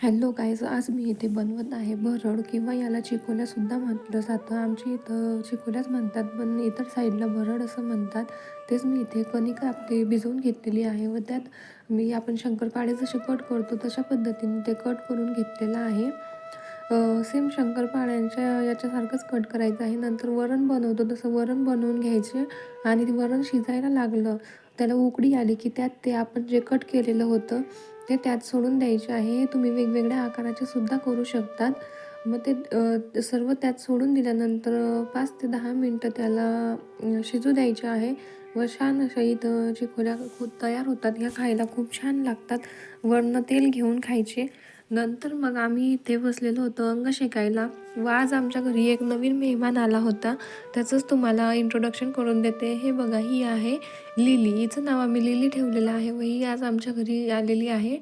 Hello guys, आज मी इथे बनवत आहे भरड किंवा याला चिकोल्यासुद्धा म्हटलं जातं. आमच्या इथं चिकोल्याच म्हणतात, पण इतर साईडला भरड असं म्हणतात. तेच मी इथे कणिक आपली भिजवून घेतलेली आहे व त्यात आपण शंकरपाळे जसे कट करतो तशा पद्धतीने ते कट करून घेतलेलं आहे. सेम शंकरपाळ्यांच्या याच्यासारखंच कट करायचं आहे. नंतर वरण बनवतो तसं वरण बनवून घ्यायचे आणि ते वरण शिजायला लागलं, त्याला उकळी आली की त्यात ते आपण जे कट केलेलं होतं ते त्यात सोडून द्यायचे आहे. तुम्ही वेगवेगळ्या आकाराचे सुद्धा करू शकतात. मग ते सर्व त्यात सोडून दिल्यानंतर 5 ते 10 मिनटं त्याला शिजू द्यायचे आहे व छान अशा इथं चिकोल्या तयार होतात. ह्या खायला खूप छान लागतात. वरनं तेल घेऊन खायचे. नंतर मग आम्ही इथे बसलेलो होतो अंग शेकायला व आज आमच्या घरी एक नवीन मेहमान आला होता. त्याचंच तुम्हाला इंट्रोडक्शन करून देते. हे बघा, ही आहे लिली. हिचं नाव आम्ही लिली ठेवलेलं आहे व ही आज आमच्या घरी आलेली आहे.